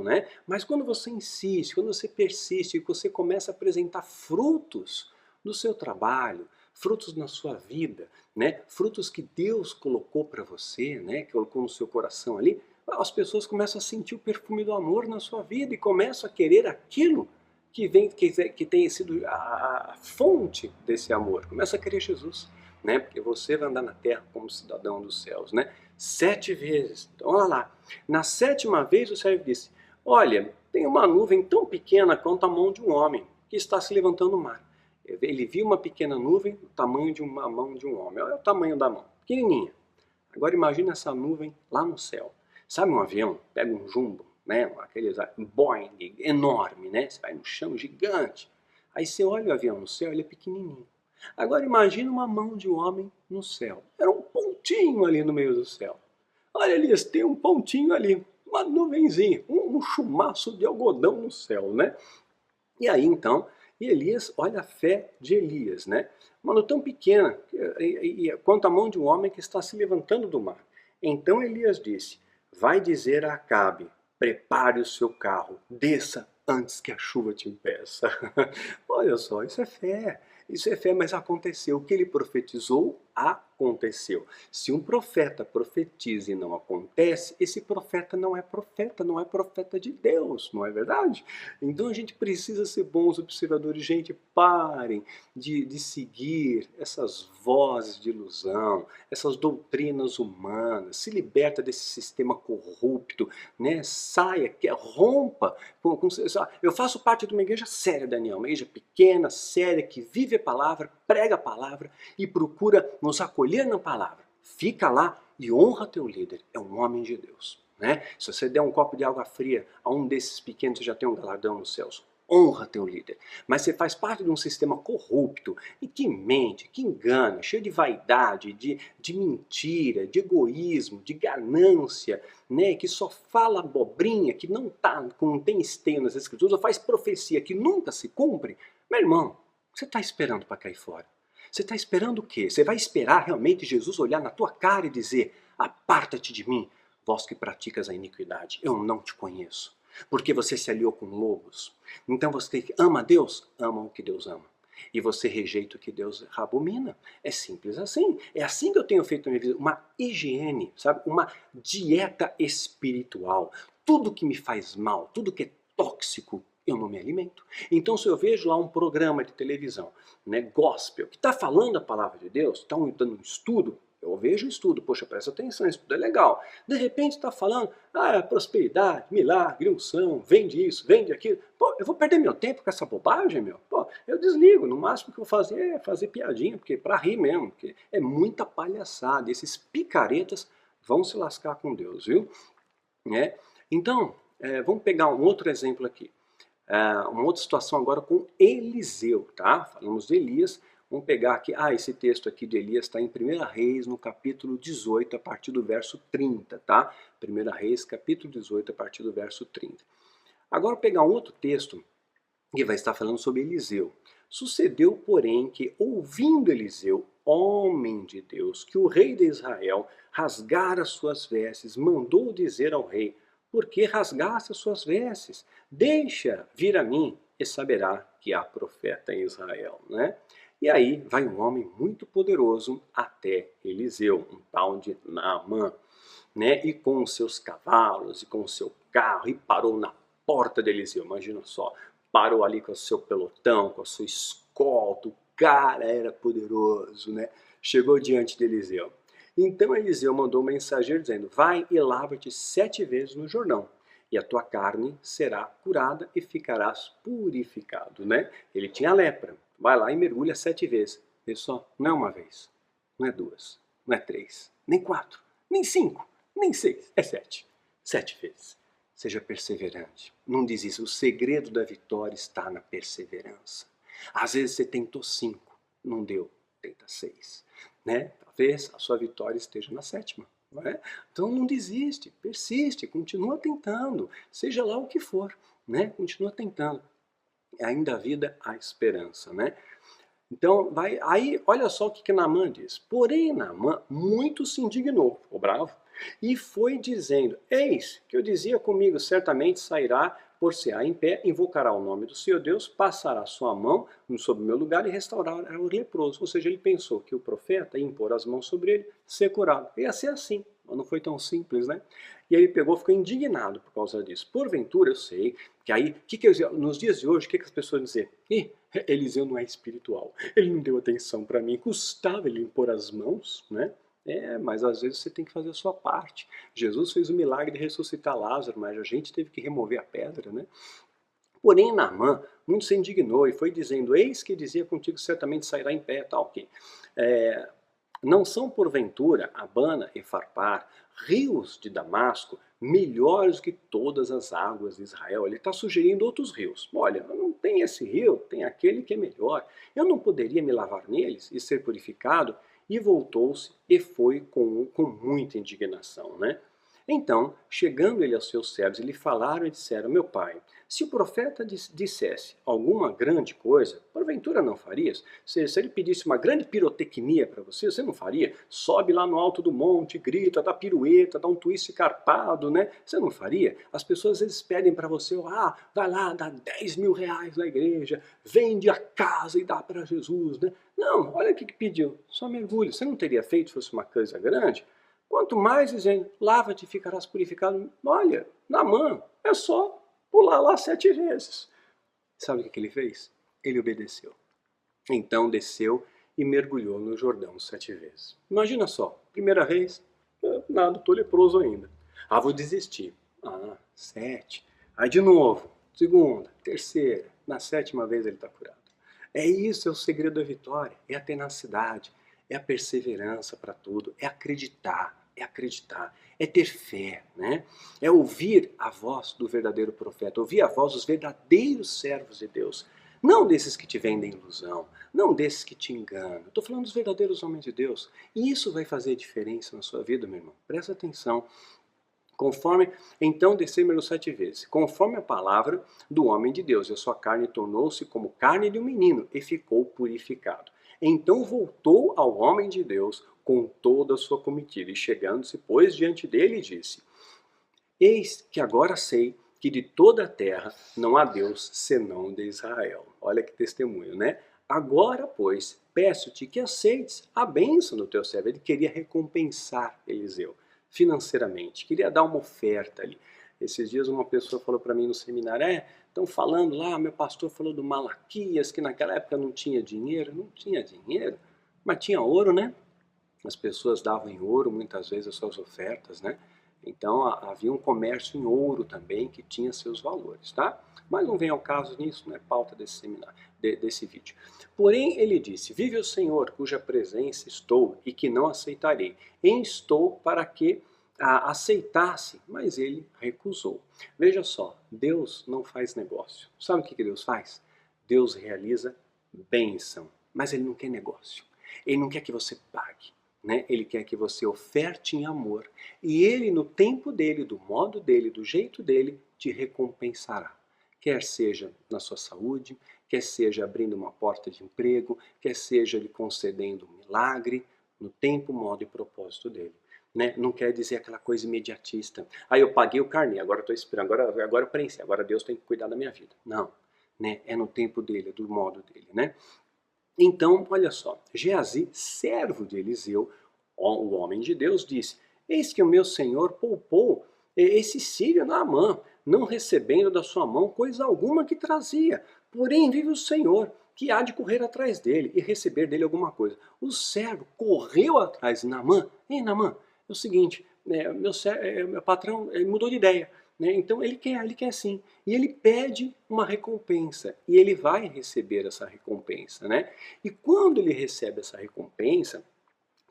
né? Mas quando você insiste, quando você persiste e você começa a apresentar frutos do seu trabalho, frutos na sua vida, né? Frutos que Deus colocou para você, né? Que colocou no seu coração ali, as pessoas começam a sentir o perfume do amor na sua vida e começam a querer aquilo que tem sido a fonte desse amor. Começa a querer Jesus, né? Porque você vai andar na terra como cidadão dos céus, né? 7 vezes. Então, olha lá. Na 7ª vez o servo disse, olha, tem uma nuvem tão pequena quanto a mão de um homem que está se levantando no mar. Ele viu uma pequena nuvem do tamanho de uma mão de um homem. Olha o tamanho da mão, pequenininha. Agora imagina essa nuvem lá no céu. Sabe um avião? Pega um jumbo, né? Aqueles Boeing enorme, né? Você vai no chão gigante. Aí você olha o avião no céu, ele é pequenininho. Agora imagina uma mão de um homem no céu. Era um pontinho ali no meio do céu. Olha, Elias, tem um pontinho ali, uma nuvenzinha, um chumaço de algodão no céu, né? E aí então, Elias, olha a fé de Elias, né? Mano, tão pequena, quanto a mão de um homem que está se levantando do mar. Então Elias disse, vai dizer a Acabe, prepare o seu carro, desça antes que a chuva te impeça. Olha só, isso é fé, mas aconteceu. O que ele profetizou, aconteceu. Se um profeta profetiza e não acontece, esse profeta não é profeta de Deus, não é verdade? Então a gente precisa ser bons observadores. Gente, parem de seguir essas vozes de ilusão, essas doutrinas humanas, se liberta desse sistema corrupto, né? Saia, rompa. Eu faço parte de uma igreja séria, Daniel, uma igreja pequena, séria, que vive a palavra, prega a palavra e procura nos acolher na palavra. Fica lá e honra teu líder, é um homem de Deus. Né? Se você der um copo de água fria a um desses pequenos, você já tem um galardão nos céus. Honra teu líder. Mas você faz parte de um sistema corrupto e que mente, que engana, cheio de vaidade, de mentira, de egoísmo, de ganância, né? Que só fala abobrinha, que não tem esteio nas escrituras, ou faz profecia que nunca se cumpre. Meu irmão, o que você está esperando para cair fora? Você está esperando o quê? Você vai esperar realmente Jesus olhar na tua cara e dizer, aparta-te de mim, vós que praticas a iniquidade, eu não te conheço. Porque você se aliou com lobos. Então você ama a Deus? Ama o que Deus ama. E você rejeita o que Deus abomina. É simples assim. É assim que eu tenho feito na minha vida. Uma higiene, sabe? Uma dieta espiritual. Tudo que me faz mal, tudo que é tóxico, eu não me alimento. Então se eu vejo lá um programa de televisão, né, gospel, que está falando a palavra de Deus, está dando um estudo, eu vejo o estudo, poxa, presta atenção, isso tudo é legal. De repente está falando, prosperidade, milagre, unção, vende isso, vende aquilo. Pô, eu vou perder meu tempo com essa bobagem, meu? Pô, eu desligo, no máximo que eu vou fazer é fazer piadinha, porque para rir mesmo, porque é muita palhaçada. Esses picaretas vão se lascar com Deus, viu? Né? Então, vamos pegar um outro exemplo aqui. Uma outra situação agora com Eliseu, tá? Falamos de Elias. Vamos pegar aqui, esse texto aqui de Elias está em 1 Reis, no capítulo 18, a partir do verso 30, tá? 1 Reis, capítulo 18, a partir do verso 30. Agora vou pegar um outro texto que vai estar falando sobre Eliseu. Sucedeu, porém, que ouvindo Eliseu, homem de Deus, que o rei de Israel rasgara suas vestes, mandou dizer ao rei: por que rasgaste as suas vestes? Deixa vir a mim e saberá que há profeta em Israel, né? E aí vai um homem muito poderoso até Eliseu, um tal de Naamã, né? E com os seus cavalos e com o seu carro, e parou na porta de Eliseu, imagina só, parou ali com o seu pelotão, com a sua escolta, o cara era poderoso, né? Chegou diante de Eliseu. Então Eliseu mandou um mensageiro dizendo: vai e lava-te 7 vezes no Jordão, e a tua carne será curada e ficarás purificado, né? Ele tinha lepra, vai lá e mergulha 7 vezes. Vê só, não é uma vez, não é 2, não é 3, nem 4, nem 5, nem 6, é 7. 7 vezes. Seja perseverante. Não desista. O segredo da vitória está na perseverança. Às vezes você tentou 5, não deu, tenta 6. Né? Talvez a sua vitória esteja na 7ª. Não é? Então não desiste, persiste, continua tentando, seja lá o que for, né? Continua tentando. Ainda a vida há esperança, né? Então, aí olha só o que Naamã diz. Porém, Naamã muito se indignou, ficou bravo, e foi dizendo: eis que eu dizia comigo, certamente sairá, por-se-á em pé, invocará o nome do seu Deus, passará sua mão sobre o meu lugar e restaurará o leproso. Ou seja, ele pensou que o profeta ia impor as mãos sobre ele, ser curado. Ia ser assim, mas não foi tão simples, né? E aí ele pegou, ficou indignado por causa disso. Porventura, eu sei que aí, nos dias de hoje, o que as pessoas dizem? Ih, Eliseu não é espiritual, ele não deu atenção para mim, custava ele impor as mãos, né? Mas às vezes você tem que fazer a sua parte. Jesus fez o milagre de ressuscitar Lázaro, mas a gente teve que remover a pedra, né? Porém, Naamã muito se indignou e foi dizendo: eis que dizia contigo, certamente sairá em pé, tal, ok. Não são porventura Abana e Farpar, rios de Damasco, melhores que todas as águas de Israel? Ele está sugerindo outros rios. Olha, não tem esse rio, tem aquele que é melhor. Eu não poderia me lavar neles e ser purificado? E voltou-se e foi com muita indignação, né? Então, chegando ele aos seus servos, lhe falaram e disseram: meu pai, se o profeta dissesse alguma grande coisa, porventura não farias? Se ele pedisse uma grande pirotecnia para você, você não faria? Sobe lá no alto do monte, grita, dá pirueta, dá um twist carpado, né? Você não faria? As pessoas às vezes pedem para você: vai lá, dá 10 mil reais na igreja, vende a casa e dá para Jesus, né? Não, olha o que pediu, só mergulho. Você não teria feito se fosse uma coisa grande? Quanto mais dizendo: lava-te e ficarás purificado. Olha, Naamã, é só pular lá 7 vezes. Sabe o que ele fez? Ele obedeceu. Então desceu e mergulhou no Jordão 7 vezes. Imagina só, primeira vez, nada, estou leproso ainda. Vou desistir. 7. Aí de novo, segunda, terceira, na 7ª vez ele está curado. É isso, é o segredo da vitória, é a tenacidade, é a perseverança para tudo, é acreditar, é ter fé, né? É ouvir a voz do verdadeiro profeta, ouvir a voz dos verdadeiros servos de Deus. Não desses que te vendem ilusão, não desses que te enganam. Estou falando dos verdadeiros homens de Deus. E isso vai fazer diferença na sua vida, meu irmão. Presta atenção. Então desceu 7 vezes, conforme a palavra do homem de Deus, e a sua carne tornou-se como carne de um menino, e ficou purificado. Então voltou ao homem de Deus com toda a sua comitiva, e chegando-se, pois, diante dele, disse: eis que agora sei que de toda a terra não há Deus senão de Israel. Olha que testemunho, né? Agora, pois, peço-te que aceites a bênção do teu servo. Ele queria recompensar Eliseu financeiramente, queria dar uma oferta ali. Esses dias uma pessoa falou para mim no seminário: estão falando lá, meu pastor falou do Malaquias, que naquela época não tinha dinheiro. Não tinha dinheiro, mas tinha ouro, né? As pessoas davam em ouro muitas vezes as suas ofertas, né? Então havia um comércio em ouro também que tinha seus valores, tá? Mas não vem ao caso nisso, não é pauta desse seminário, desse vídeo. Porém ele disse: vive o Senhor, cuja presença estou e que não aceitarei. Estou para que aceitasse, mas ele recusou. Veja só, Deus não faz negócio. Sabe o que Deus faz? Deus realiza bênção, mas ele não quer negócio. Ele não quer que você pague. Né? Ele quer que você oferte em amor, e ele, no tempo dele, do modo dele, do jeito dele, te recompensará. quer seja na sua saúde, quer seja abrindo uma porta de emprego, quer seja lhe concedendo um milagre, no tempo, modo e propósito dele. Né? Não quer dizer aquela coisa imediatista. Aí eu paguei o carnê, agora estou esperando, agora eu preenchi, agora Deus tem que cuidar da minha vida. Não, né? É no tempo dele, é do modo dele. Né? Então, olha só, Geazi, servo de Eliseu, o homem de Deus, disse: Eis que o meu senhor poupou esse sírio Naamã, não recebendo da sua mão coisa alguma que trazia. Porém, vive o Senhor, que há de correr atrás dele e receber dele alguma coisa. O servo correu atrás de Naamã. Ei, Naamã, é o seguinte, meu patrão mudou de ideia. Né? Então ele quer sim. E ele pede uma recompensa. E ele vai receber essa recompensa. Né? E quando ele recebe essa recompensa,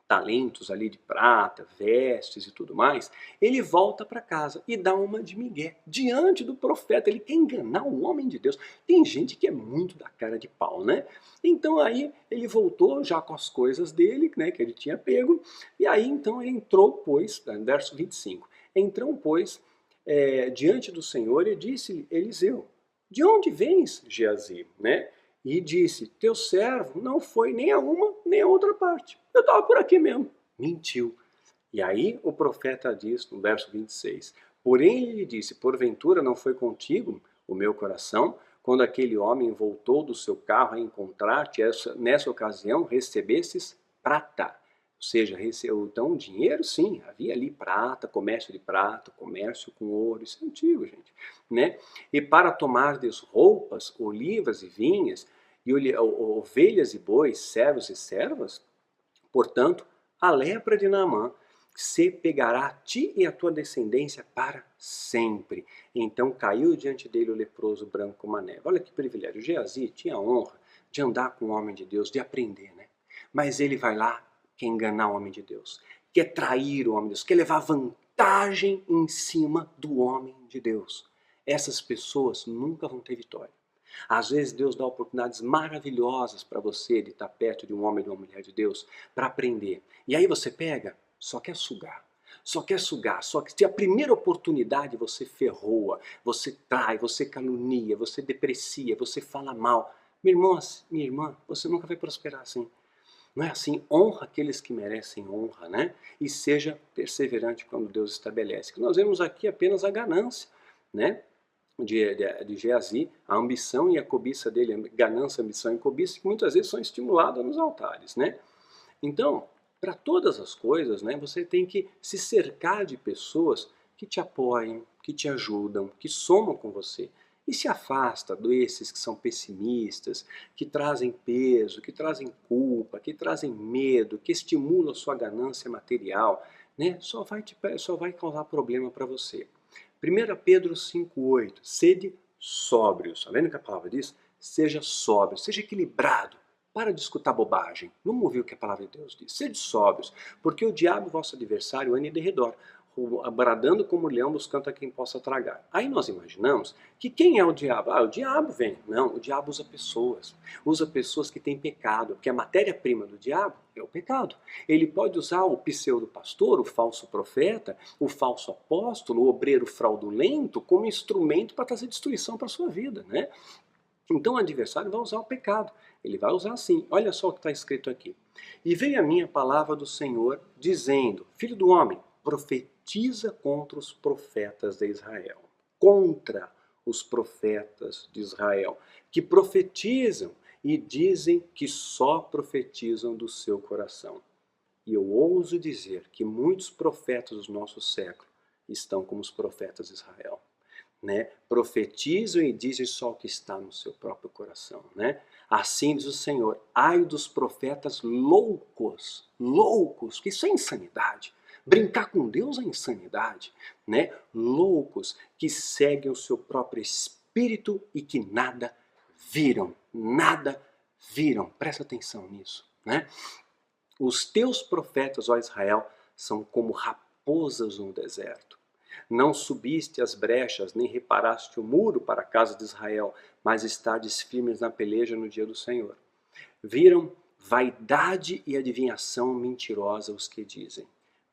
talentos ali de prata, vestes e tudo mais, ele volta para casa e dá uma de migué diante do profeta. Ele quer enganar o homem de Deus. Tem gente que é muito da cara de pau, né? Então aí ele voltou já com as coisas dele, né, que ele tinha pego, e aí então ele entrou, pois, verso 25, entrou, pois, diante do Senhor e disse-lhe Eliseu: de onde vens, Geazi? Né? E disse: teu servo não foi nem a uma nem a outra parte. Eu estava por aqui mesmo. Mentiu. E aí o profeta diz no verso 26: porém ele lhe disse: porventura não foi contigo o meu coração, quando aquele homem voltou do seu carro a encontrar-te, nessa ocasião recebesses prata. Ou seja, recebeu então dinheiro, sim, havia ali prata, comércio com ouro, isso é antigo, gente. Né? E para tomardes roupas, olivas e vinhas, e ovelhas e bois, servos e servas, portanto, a lepra de Naamã se pegará a ti e a tua descendência para sempre. Então caiu diante dele o leproso branco como a neve. Olha que privilégio. Geazi tinha a honra de andar com o homem de Deus, de aprender, né? Mas ele vai lá, quer enganar o homem de Deus, quer trair o homem de Deus, quer levar vantagem em cima do homem de Deus. Essas pessoas nunca vão ter vitória. Às vezes Deus dá oportunidades maravilhosas para você de estar perto de um homem e de uma mulher de Deus para aprender. E aí você pega, só quer sugar. Só quer sugar, só que se a primeira oportunidade você ferroa, você trai, você calunia, você deprecia, você fala mal. Meu irmão, minha irmã, você nunca vai prosperar assim. Não é assim? Honra aqueles que merecem honra, né? E seja perseverante quando Deus estabelece. Que nós vemos aqui apenas a ganância, né? De Geazi, a ambição e a cobiça dele, a ganância, ambição e cobiça, que muitas vezes são estimuladas nos altares, né? Então, para todas as coisas, né, você tem que se cercar de pessoas que te apoiem, que te ajudam, que somam com você. E se afasta desses que são pessimistas, que trazem peso, que trazem culpa, que trazem medo, que estimulam a sua ganância material, né? Só vai causar problema para você. 1 Pedro 5,8, sede sóbrios. Está vendo o que a palavra diz? Seja sóbrio, seja equilibrado. Para de escutar bobagem. Vamos ouvir o que a palavra de Deus diz. Sede sóbrios, porque o diabo, vosso adversário, anda em derredor, bradando como leão, buscando a quem possa tragar. Aí nós imaginamos que quem é o diabo? Ah, o diabo vem. Não, o diabo usa pessoas. Usa pessoas que têm pecado, porque a matéria-prima do diabo é o pecado. Ele pode usar o pseudo-pastor, o falso profeta, o falso apóstolo, o obreiro fraudulento como instrumento para trazer destruição para a sua vida, né? Então o adversário vai usar o pecado. Ele vai usar assim. Olha só o que está escrito aqui. E veio a minha palavra do Senhor, dizendo: filho do homem, profetiza contra os profetas de Israel. Contra os profetas de Israel, que profetizam e dizem que só profetizam do seu coração. E eu ouso dizer que muitos profetas do nosso século estão como os profetas de Israel. Né? Profetizam e dizem só o que está no seu próprio coração, né? Assim diz o Senhor: ai dos profetas loucos, loucos, que isso é insanidade. Brincar com Deus é insanidade, né? Loucos que seguem o seu próprio espírito e que nada viram, nada viram. Presta atenção nisso, né? Os teus profetas, ó Israel, são como raposas no deserto. Não subiste as brechas, nem reparaste o muro para a casa de Israel, mas estardes firmes na peleja no dia do Senhor. Viram vaidade e adivinhação mentirosa os que dizem.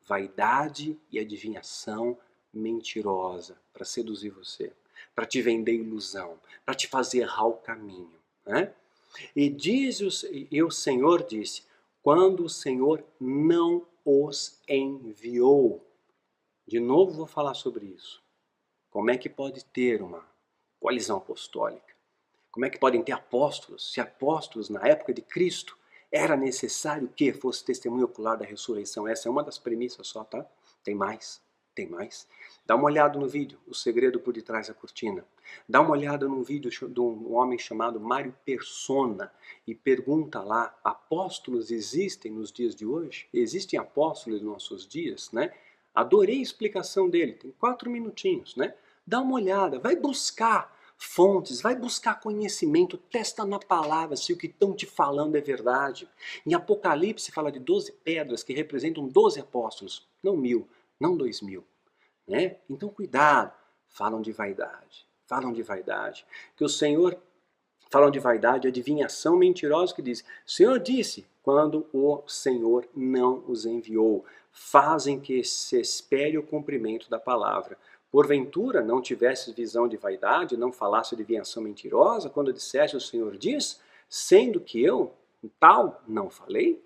Vaidade e adivinhação mentirosa para seduzir você, para te vender ilusão, para te fazer errar o caminho, né? E o Senhor disse, quando o Senhor não os enviou. De novo vou falar sobre isso. Como é que pode ter uma coalizão apostólica? Como é que podem ter apóstolos? Se apóstolos na época de Cristo era necessário que fosse testemunho ocular da ressurreição. Essa é uma das premissas só, tá? Tem mais, tem mais. Dá uma olhada no vídeo, O Segredo por Detrás da Cortina. Dá uma olhada num vídeo de um homem chamado Mário Persona e pergunta lá, apóstolos existem nos dias de hoje? Existem apóstolos nos nossos dias, né? Adorei a explicação dele, tem 4 minutinhos, né? Dá uma olhada, vai buscar fontes, vai buscar conhecimento, testa na palavra se o que estão te falando é verdade. Em Apocalipse fala de 12 pedras que representam 12 apóstolos, não 1000, não 2000. Né? Então cuidado, falam de vaidade, que o Senhor, falam de vaidade, adivinhação mentirosa que diz, o Senhor disse, quando o Senhor não os enviou, fazem que se espere o cumprimento da palavra. Porventura não tivesse visão de vaidade, não falasse adivinhação mentirosa, quando dissesse o Senhor diz, sendo que eu, tal, não falei?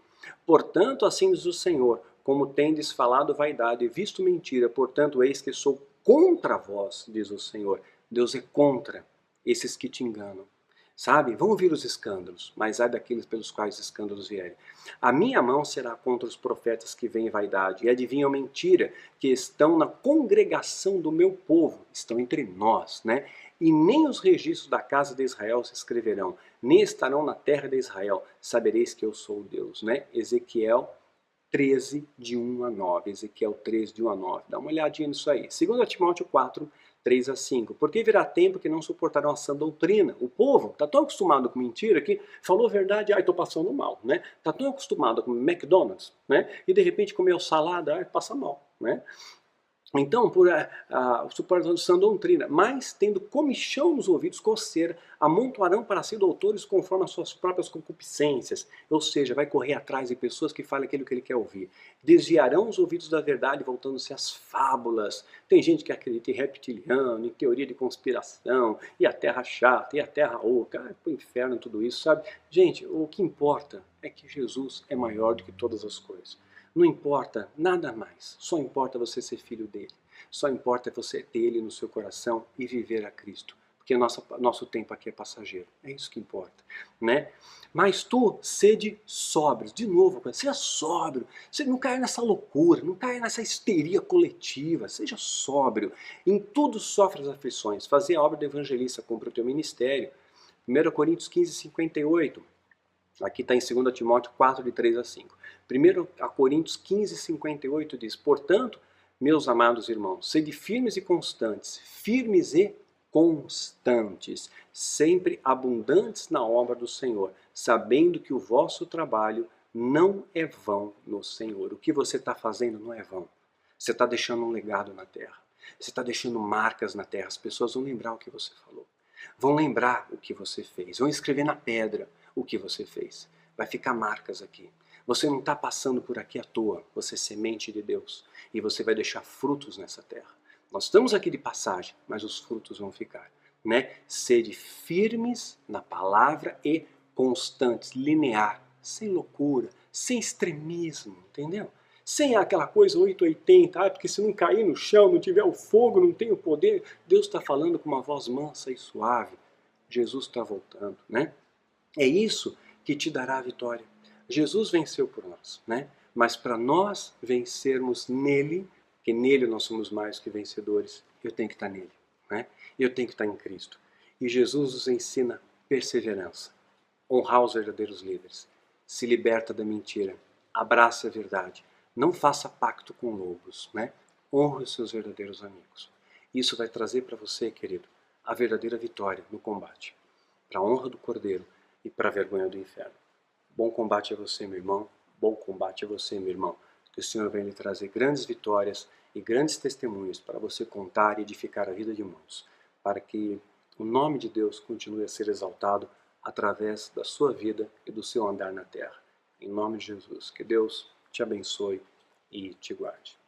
Portanto, assim diz o Senhor, como tendes falado vaidade e visto mentira, portanto, eis que sou contra vós, diz o Senhor. Deus é contra esses que te enganam. Sabe? Vão vir os escândalos, mas ai daqueles pelos quais os escândalos vierem. A minha mão será contra os profetas que veem vaidade e adivinham mentira, que estão na congregação do meu povo, estão entre nós, né? E nem os registros da casa de Israel se escreverão, nem estarão na terra de Israel, sabereis que eu sou Deus, né? Ezequiel 13, de 1 a 9. Ezequiel 13, de 1 a 9. Dá uma olhadinha nisso aí. 2 Timóteo 4, 3 a 5. Porque virá tempo que não suportarão a sã doutrina. O povo está tão acostumado com mentira que falou a verdade, ai, estou passando mal, né? Está tão acostumado com McDonald's, né? E de repente comeu salada, ai, passa mal, né? Então, por suportando sã doutrina, mas tendo comichão nos ouvidos, coceira, amontoarão para si doutores conforme as suas próprias concupiscências. Ou seja, vai correr atrás de pessoas que falam aquilo que ele quer ouvir. Desviarão os ouvidos da verdade, voltando-se às fábulas. Tem gente que acredita em reptiliano, em teoria de conspiração, e a terra chata, e a terra oca. Ai, pro inferno tudo isso, sabe? Gente, o que importa é que Jesus é maior do que todas as coisas. Não importa nada mais, só importa você ser filho dele. Só importa você ter ele no seu coração e viver a Cristo. Porque nosso tempo aqui é passageiro. É isso que importa, né? Mas tu, sede sóbrios. De novo, seja sóbrio. Você não caia nessa loucura, não caia nessa histeria coletiva. Seja sóbrio. Em tudo sofre as aflições. Fazer a obra do evangelista, cumpre o teu ministério. 1 Coríntios 15, 58. Aqui está em 2 Timóteo 4, de 3 a 5. 1 Coríntios 15, 58 diz, portanto, meus amados irmãos, sede firmes e constantes, sempre abundantes na obra do Senhor, sabendo que o vosso trabalho não é vão no Senhor. O que você está fazendo não é vão. Você está deixando um legado na terra. Você está deixando marcas na terra. As pessoas vão lembrar o que você falou. Vão lembrar o que você fez. Vão escrever na pedra o que você fez. Vai ficar marcas aqui. Você não está passando por aqui à toa. Você é semente de Deus. E você vai deixar frutos nessa terra. Nós estamos aqui de passagem, mas os frutos vão ficar. Né? Sede firmes na palavra e constantes, linear, sem loucura, sem extremismo, entendeu? Sem aquela coisa 880, porque se não cair no chão, não tiver o fogo, não tem o poder. Deus está falando com uma voz mansa e suave. Jesus está voltando, né? É isso que te dará a vitória. Jesus venceu por nós, né? Mas para nós vencermos nele, que nele nós somos mais que vencedores, eu tenho que estar nele, né? Eu tenho que estar em Cristo. E Jesus nos ensina perseverança, honrar os verdadeiros líderes, se liberta da mentira, abraça a verdade, não faça pacto com lobos, né? Honre os seus verdadeiros amigos. Isso vai trazer para você, querido, a verdadeira vitória no combate, para a honra do Cordeiro e para a vergonha do inferno. Bom combate a você, meu irmão. Bom combate a você, meu irmão. Que o Senhor venha lhe trazer grandes vitórias e grandes testemunhos para você contar e edificar a vida de muitos, para que o nome de Deus continue a ser exaltado através da sua vida e do seu andar na terra. Em nome de Jesus, que Deus te abençoe e te guarde.